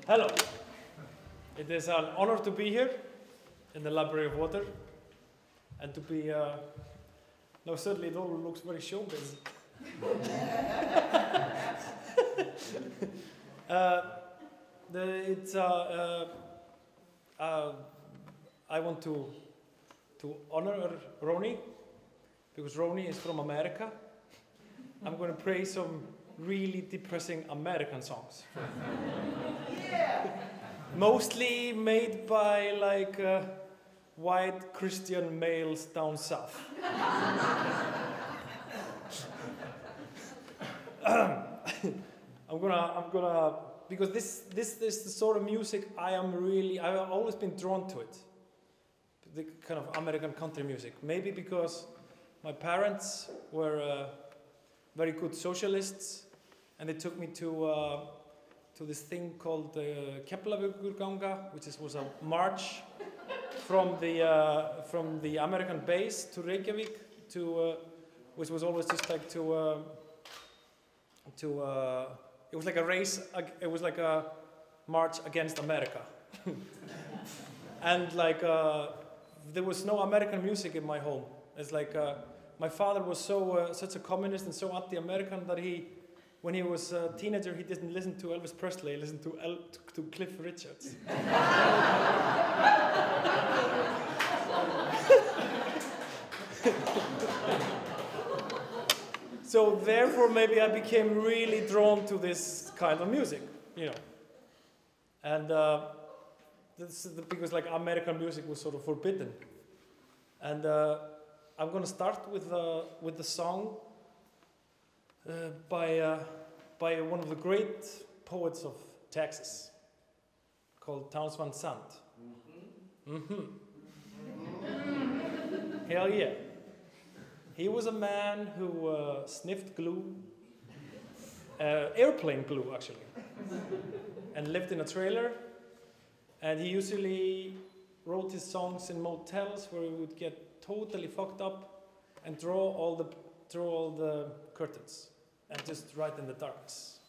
Hello. It is an honor to be here in the Library of Water and to be, no, certainly it all looks very showbiz. I want to honor Ronnie because Ronnie is from America. I'm going to play some really depressing American songs. Yeah. Mostly made by like white Christian males down south. I'm gonna because this is the sort of music I've always been drawn to it. The kind of American country music. Maybe because my parents were very good socialists, and they took me to this thing called the Keflavíkurganga, which was a march from the American base to Reykjavik, which was always just like it was like a race. It was like a march against America, and like there was no American music in my home. It's like my father was such a communist and so anti-American that when he was a teenager, he didn't listen to Elvis Presley. He listened to Cliff Richards. So therefore, maybe I became really drawn to this kind of music, you know. And because like American music was sort of forbidden. And I'm going to start with the song by one of the great poets of Texas, called Townes Van Zandt. Hell yeah. He was a man who sniffed glue, airplane glue actually, and lived in a trailer. And he usually wrote his songs in motels where he would get totally fucked up and draw all the curtains and just write in the darkness.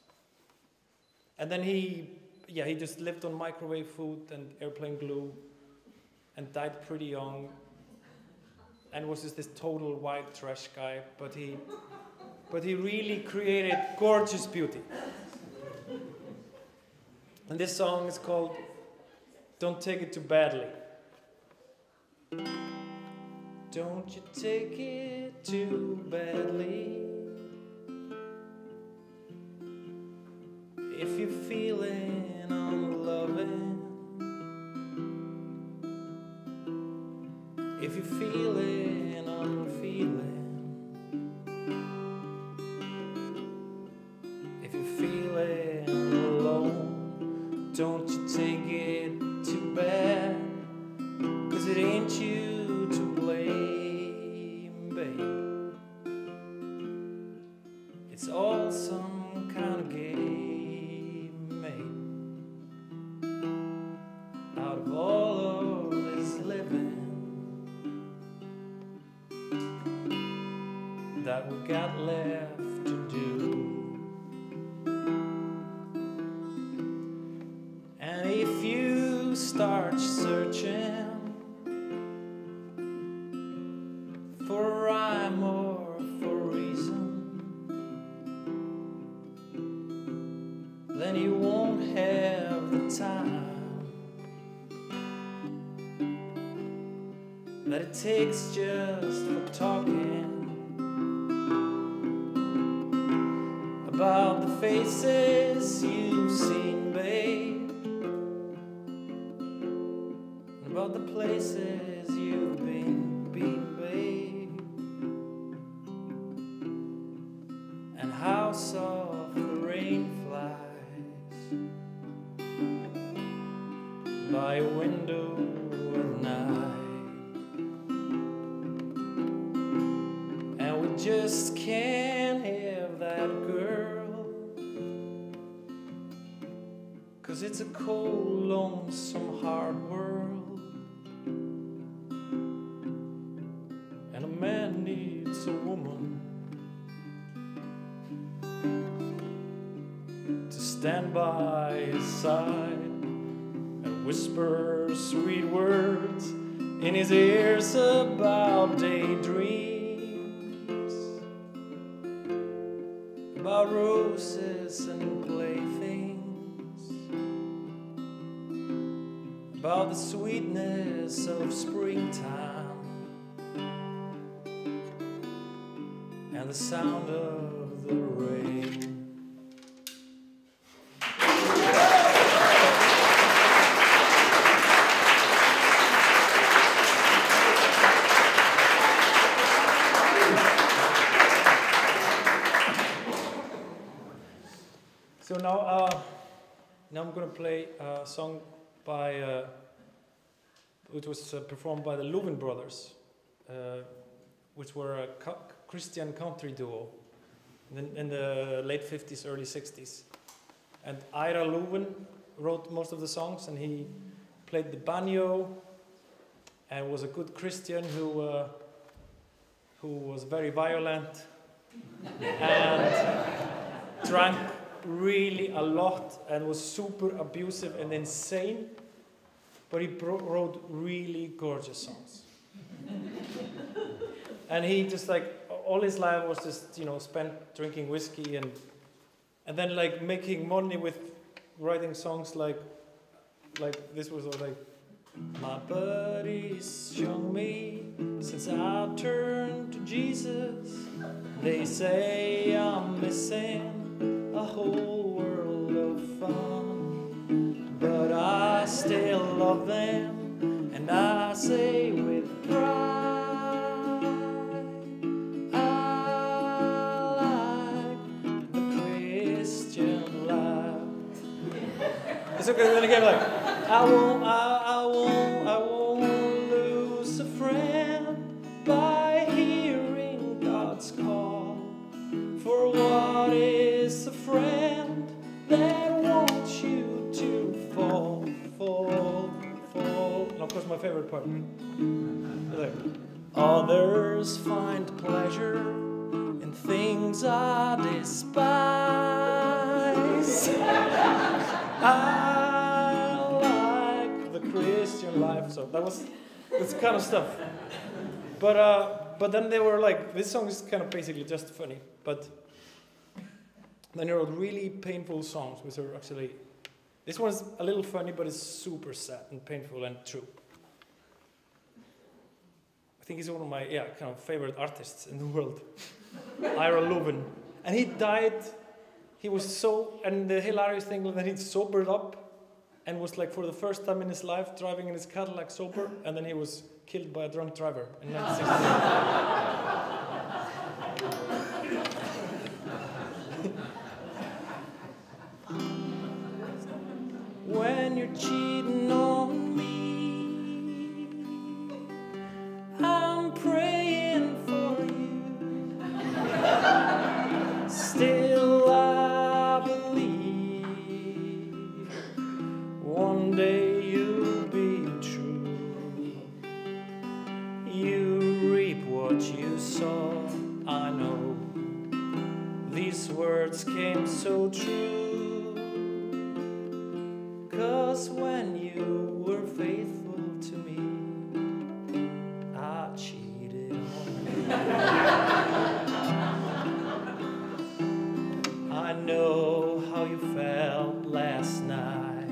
And then he just lived on microwave food and airplane glue and died pretty young and was just this total white trash guy, but he really created gorgeous beauty. And this song is called Don't Take It Too Badly. Don't you take it too badly. If you're feeling unloving, if you're feeling unfeeling, if you're feeling alone, don't you take it too bad, 'cause it ain't you to blame, babe. It's all some kind of game made out of all of this living that we got left to do. And if you start searching for a rhyme or for a reason, then you won't have the time that it takes just for talking about the faces you've seen, babe, and about the places you've been, babe, and how soft the rain flies by a window at night, and we just can't have that girl, 'cause it's a cold, lonesome, hard world, and a man needs a woman to stand by his side whisper sweet words in his ears about daydreams, about roses and playthings, about the sweetness of springtime and the sound of the rain. So now I'm going to play a song by, which was performed by the Louvin brothers, which were a Christian country duo in the late 50s, early 60s. And Ira Louvin wrote most of the songs, and he played the banjo and was a good Christian who was very violent and drank really a lot and was super abusive and insane, but he wrote really gorgeous songs. And he just like all his life was just, you know, spent drinking whiskey and then like making money with writing songs like this was like, my buddies show me since I turned to Jesus, they say I'm missing a whole world of fun, but I still love them, and I say with pride, I like the Christian life. It's okay. Then again, like I won't lose a friend by hearing God's call. For what is a friend that wants you to fall? And of course, my favorite part. Like, others find pleasure in things I despise. I like the Christian life. So that's kind of stuff. But then they were like, this song is kind of basically just funny. But then they wrote really painful songs, which are actually, this one's a little funny, but it's super sad and painful and true. I think he's one of my kind of favorite artists in the world, Ira Louvin. And he died. He was so, and the hilarious thing was that he sobered up and was like for the first time in his life driving in his Cadillac sober, and then he was killed by a drunk driver in 1960. When you're cheating on me, I'm praying for you. Still I believe one day you'll be true. You reap what you sow, I know. These words came so true. 'Cause when you were faithful to me, I cheated on you. I know how you felt last night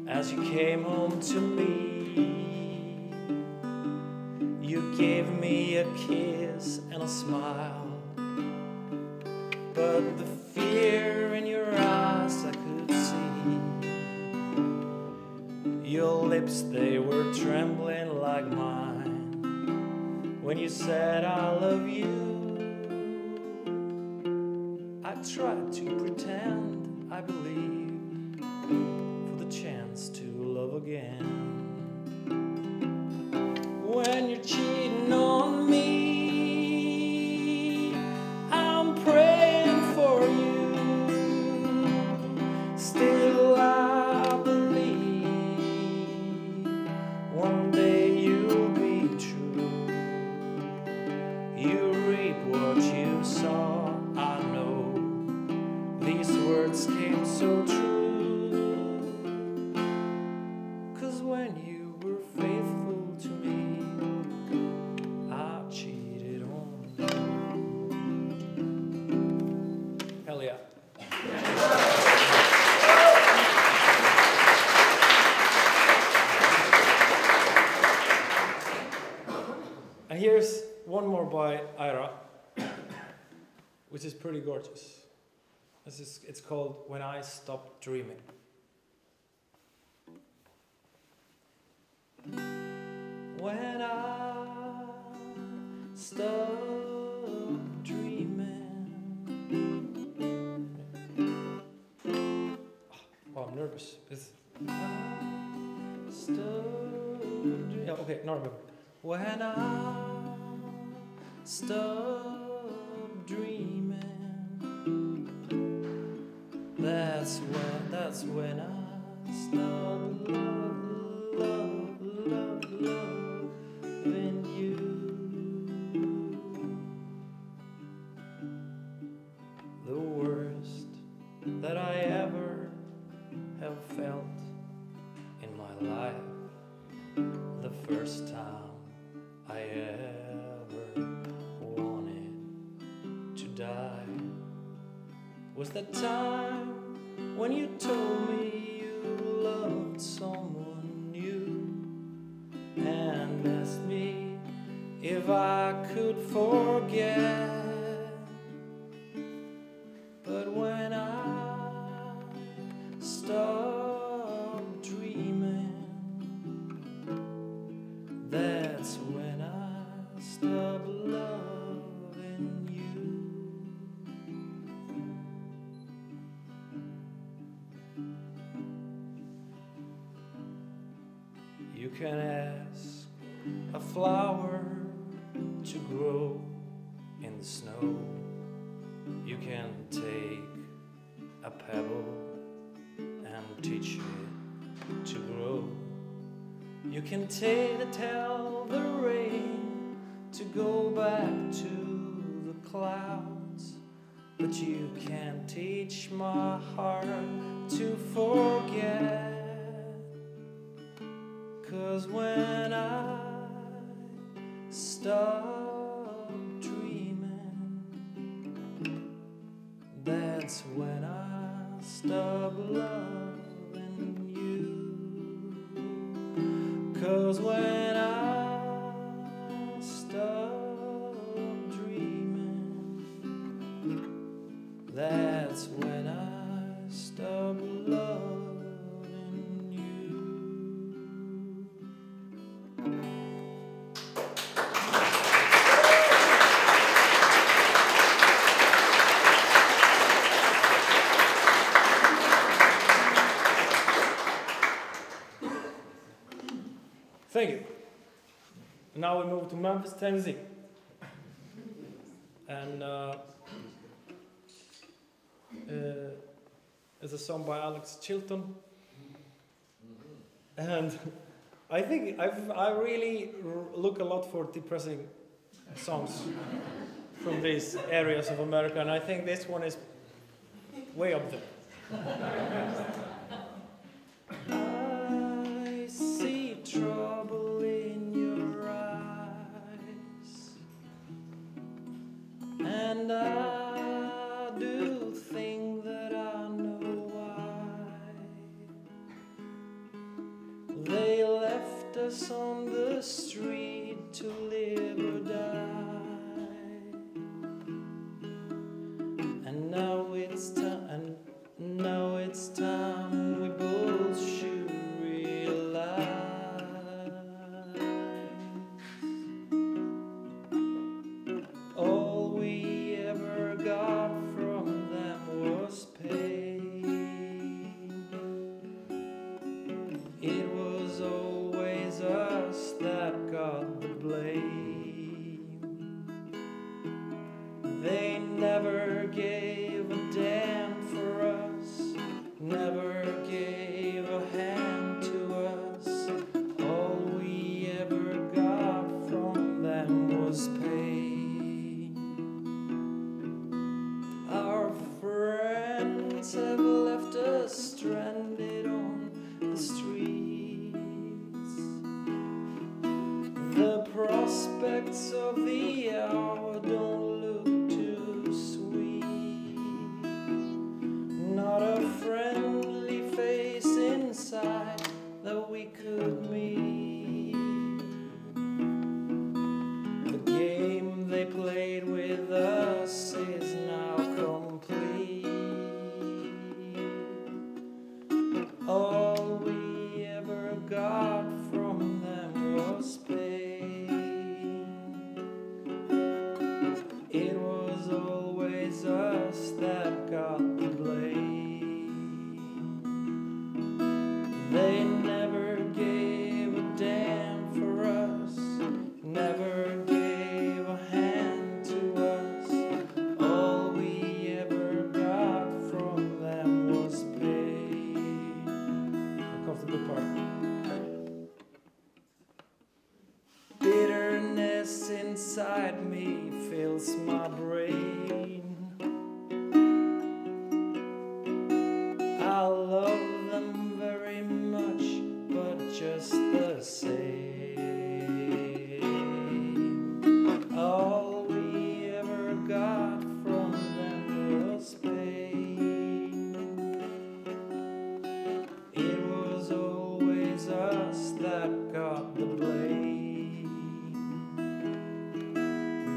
as you came home to me. You gave me a kiss and a smile, but the fear in your eyes I could see. Your lips, they were trembling like mine when you said I love you. I tried to pretend I believed for the chance to love again. When you're cheating on me, I'm praying for you. Still I believe one day you'll be true. You reap which is pretty gorgeous. It's called When I Stopped Dreaming. When I stopped dreaming. Oh, I'm nervous. Yeah, okay, no, remember. When I stopped dreaming, that's when I stopped loving you. The worst that I ever have felt in my life, the first time I ever wanted to die, was that time when you told me you loved someone new and asked me if I could forget. But when I stopped dreaming, that's when I stopped loving you. You can ask a flower to grow in the snow. You can take a pebble and teach it to grow. You can tell the rain to go back to the clouds, but you can't teach my heart to forget. 'Cause when I stop dreaming, that's when I stop loving you. 'Cause when I stop dreaming, that's when I stop loving you. Thank you. Now we move to Memphis, Tennessee. And it's a song by Alex Chilton. And I think I really look a lot for depressing songs from these areas of America, and I think this one is way up there. I see trouble in your eyes, and I do think that I know why. They left us on the street to live or die, and now it's time we both should realize all we ever got from them was pain. It was always us that got the blame. All we ever got from them was pain. It was always us that got the blame. They never gave a damn for us, never gave a hand to us. All we ever got from them was pain. Here comes the good part. Bitterness inside me fills my brain. I love them very much, but just the same. All we ever got from them was pain. It was always us that got the blame.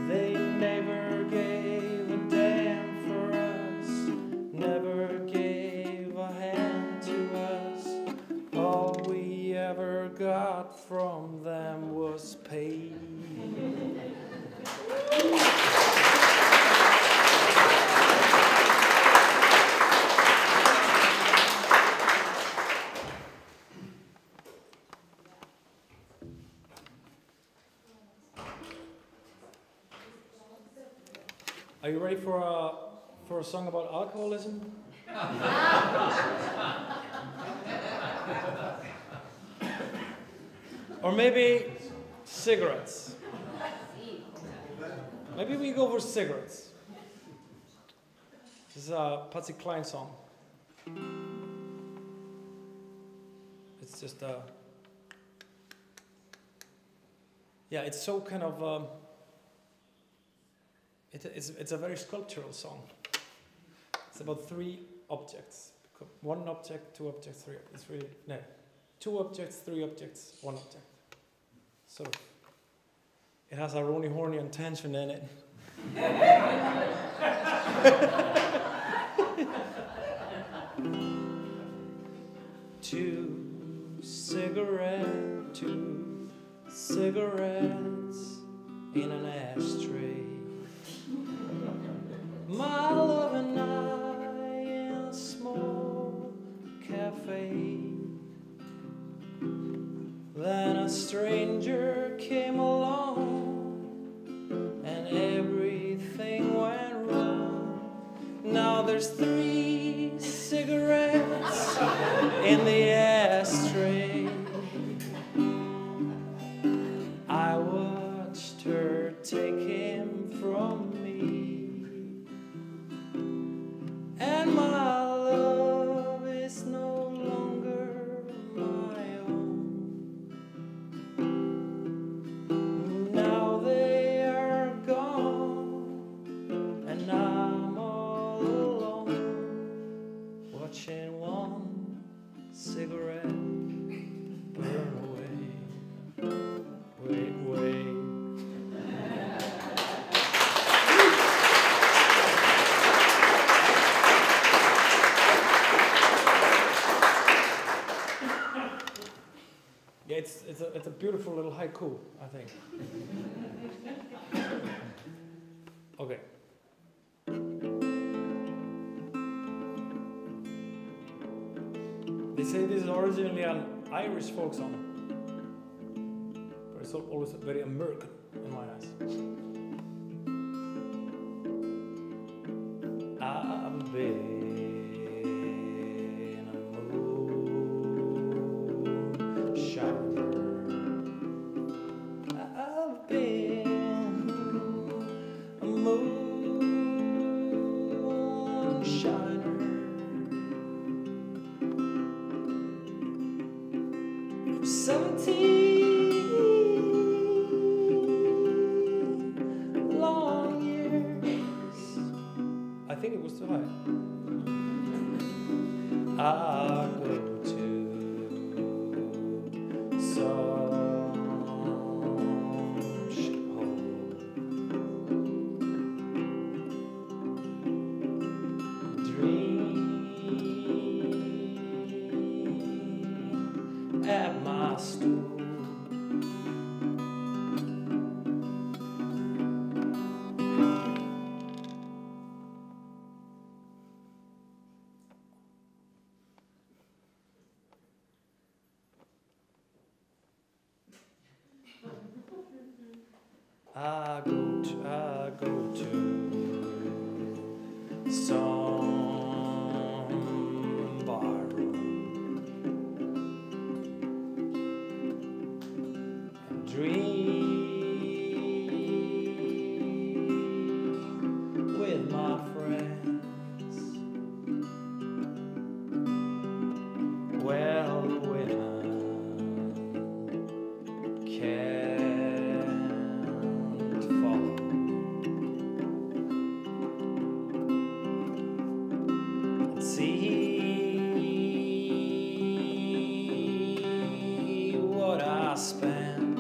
They never gave a damn for us, never gave a hand to us. All we ever got from them was pain. Are you ready for a song about alcoholism? Or maybe cigarettes? Maybe we go for cigarettes. This is a Patsy Cline song. It's just yeah, it's so kind of it's a very sculptural song. It's about three objects. One object, two objects, three objects. It's really, no. Two objects, three objects, one object. So it has a Ronnie Hornian tension in it. Two cigarettes in an ashtray. My love and I in a small cafe. Then a stranger came along and everything went wrong. Now there's three cigarettes in the ashtray. I watched her take him from me, and my love is no longer my own. Now they are gone, and I'm all alone, watching one cigarette burn away. Wait. Yeah, it's a beautiful little haiku, I think. Okay. They say this is originally an Irish folk song, but it's always very American in my eyes. I've been a moonshiner. I've been a moonshiner. For 17 long years. I think it was too high. I go to some shithole. Dream at my stool. I go to some bar room and dream with my friends. Well, women can't follow. See what I spent.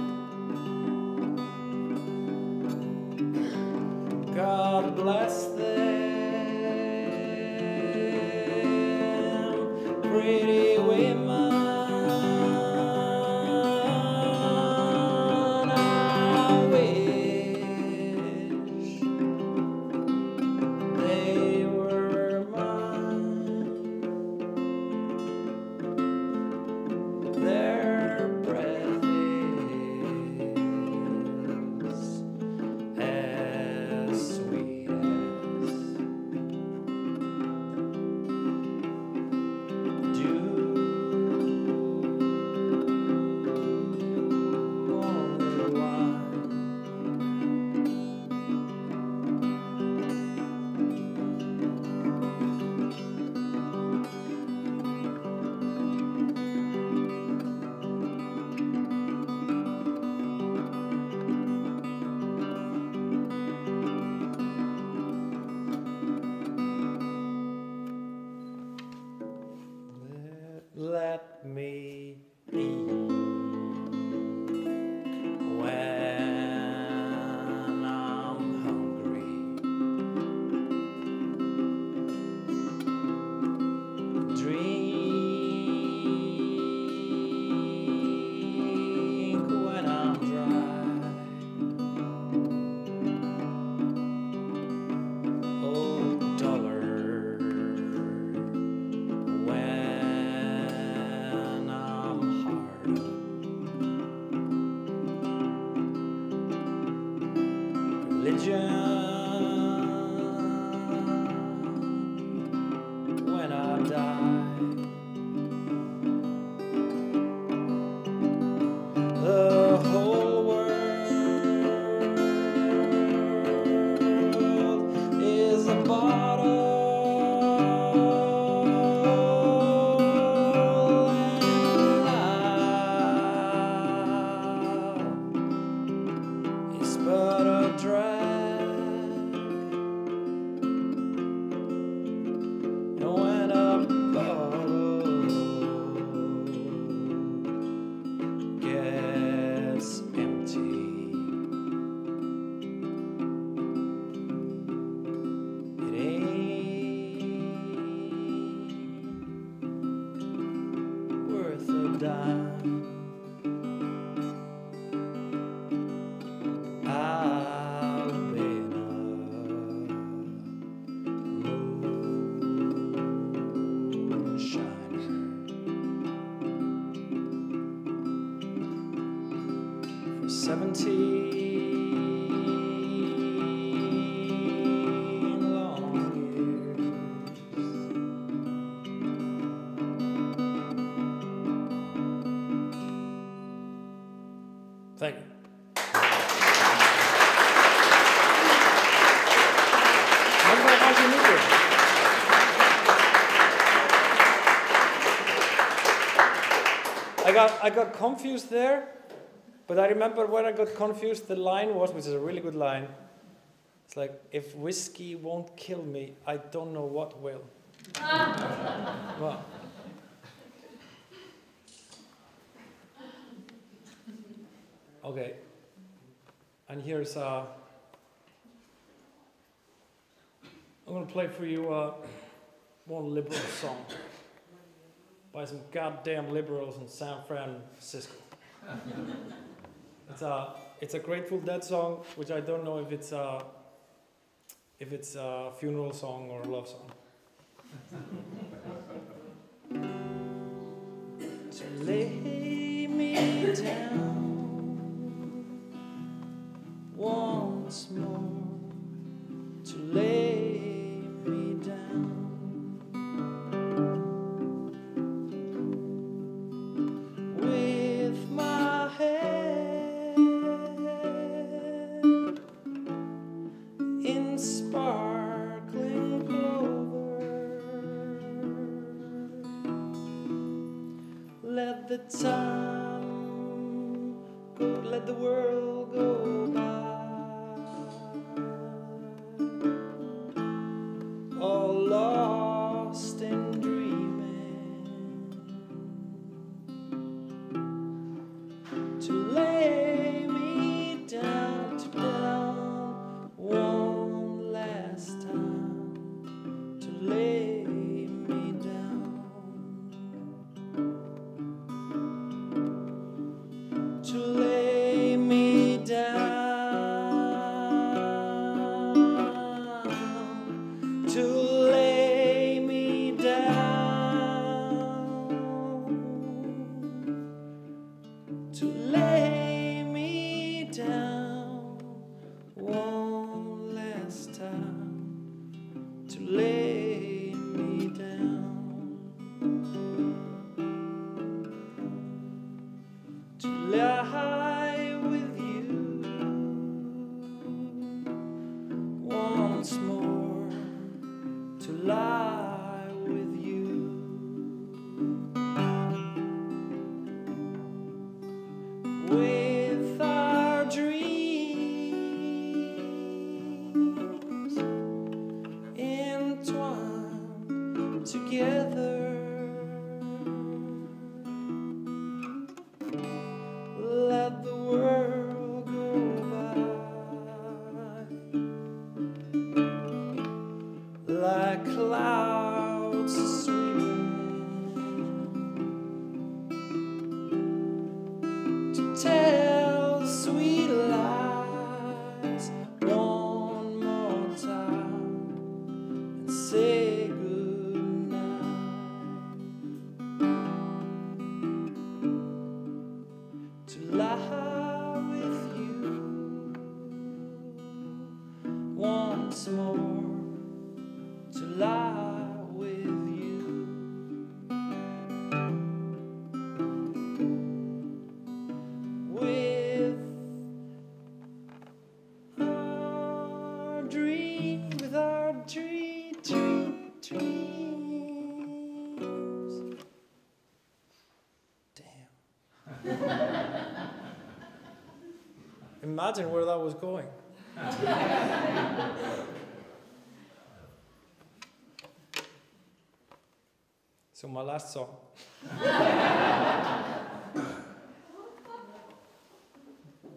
God bless them, pretty women. I wish they were mine. Their breath is as sweet as dew on the wine. Let me eat when I'm hungry. Drink when I'm dry. Oh, dollar. When I'm hard up. Religion when I die. The whole world is a bottle. But a drag, and when a bottle gets empty, it ain't worth a dime. I'll be in a moonshiner for 17 long years. Thank you. I got confused there, but I remember when I got confused, the line was, which is a really good line, it's like, if whiskey won't kill me, I don't know what will. Wow. Okay, and here's I'm going to play for you one liberal song by some goddamn liberals in San Francisco. It's a Grateful Dead song, which I don't know if it's a funeral song or a love song. To lay me down once more, to lay me down. With my head in sparkling clover, let the time go, let the world go by. All lost in dreaming, to lay me down, one last time, to lay me down, to lay me down, to lay me down, to lay me down one last time, to lay me down, to lie with you once more, to lie with you. With our dreams entwined together, let the world go by like clouds sweeping, to tell sweet lies one more time and say goodnight, to lie with you once more, to lie with you. With our dreams, dreams. Damn. Imagine where that was going. So my last song.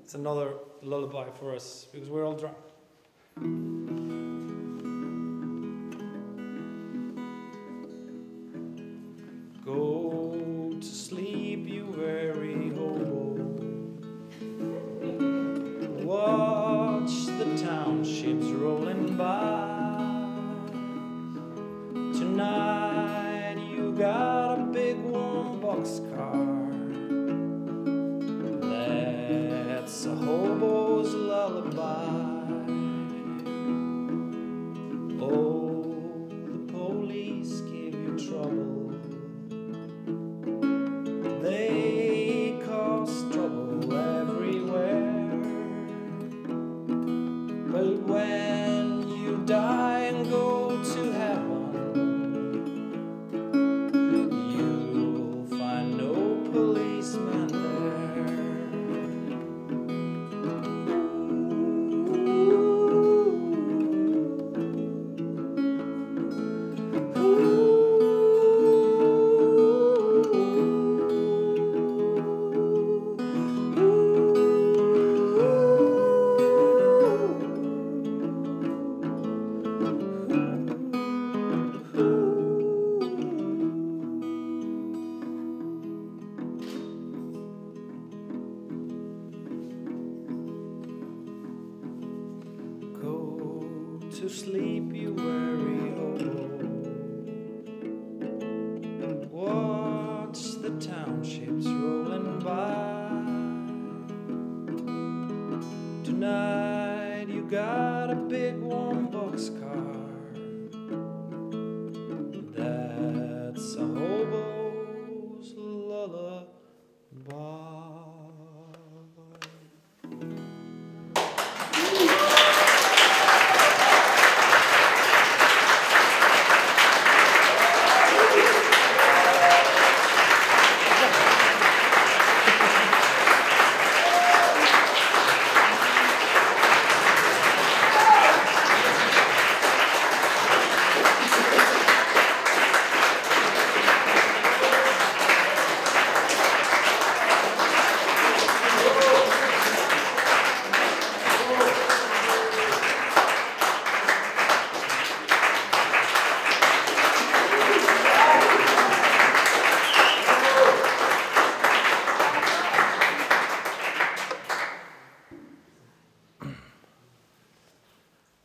It's another lullaby for us because we're all drunk. Go to sleep, you very hobo. Watch the townships rolling by. Tonight you got a big warm boxcar. That's a hobo's lullaby. Oh, the police give you trouble. They cause trouble everywhere. But when you die and go to heaven, you'll find no to sleep, you weary hobo. Watch the townships rolling by. Tonight you got a big warm boxcar. That's a hobo's lullaby.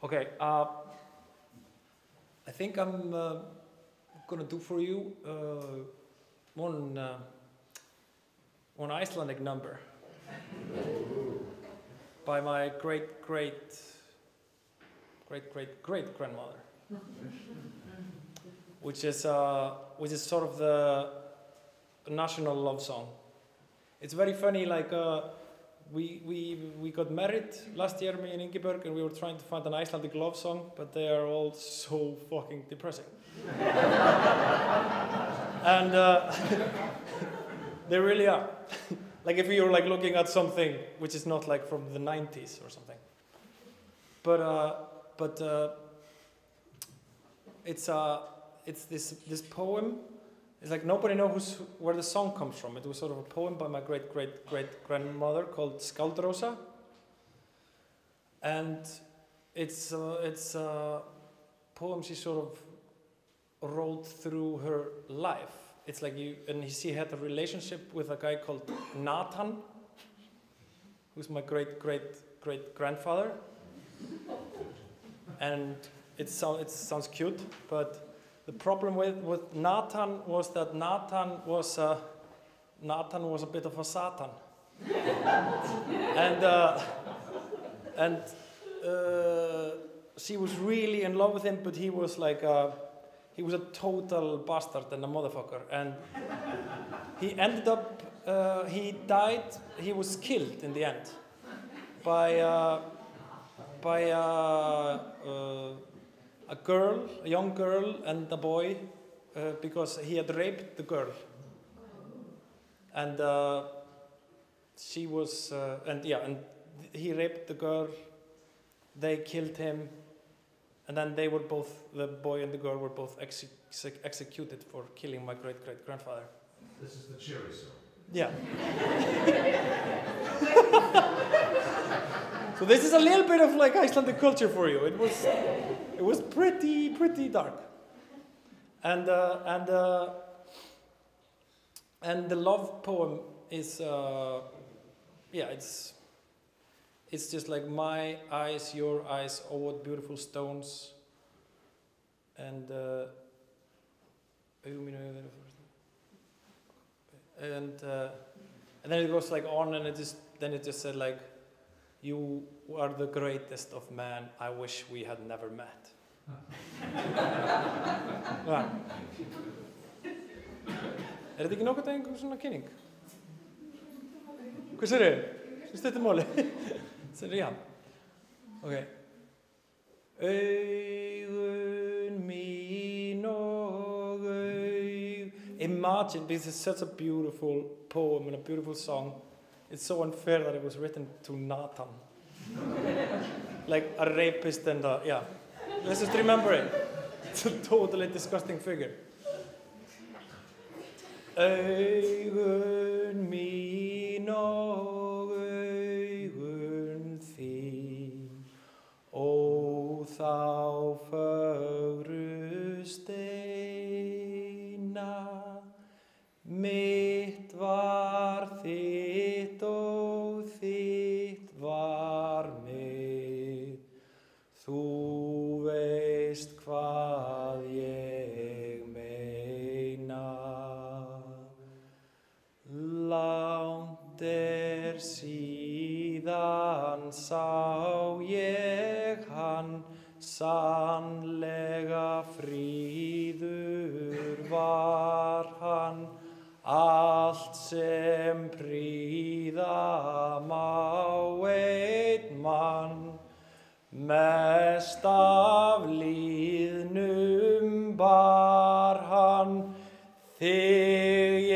Okay, I think I'm gonna do for you one Icelandic number by my great grandmother, which is sort of the national love song. It's very funny, like. We got married last year, me and Ingeborg, and we were trying to find an Icelandic love song, but they are all so fucking depressing. And they really are. Like if you're like looking at something which is not like from the 90s or something. But it's this poem. It's like nobody knows where the song comes from. It was sort of a poem by my great grandmother called Skáldarósa, and it's a poem she sort of wrote through her life. It's like she had a relationship with a guy called Nathan, who's my great grandfather, and it sounds cute, but. The problem with Nathan was that Nathan was a bit of a Satan, and she was really in love with him, but he was like he was a total bastard and a motherfucker, and he ended up he died. He was killed in the end by a young girl and a boy, because he had raped the girl. And she was, and he raped the girl, they killed him, and then they were both, the boy and the girl were both executed for killing my great-grandfather. This is the cheery song. Yeah. So this is a little bit of like Icelandic culture for you. It was pretty dark, and the love poem is it's just like my eyes, your eyes, oh what beautiful stones, and then it goes like on, and it just said like, you are the greatest of man, I wish we had never met. Ja. Þetta ekki nokkuð einhver svona kynning? Hvað sér þau? Svo stuttu máli. Sér þau, já. Ok. Augun mín og Imagine, because it's such a beautiful poem and a beautiful song. It's so unfair that it was written to Nathan. Like a rapist and yeah. Let's just remember it. It's a totally disgusting figure. Augun mín og augun þín, ó þá fögru steina, mitt var þitt og þitt var mitt, þú síðan sá ég hann, sannlega fríður var hann, allt sem prýða má einn mann, mest af líðnum bar hann, þig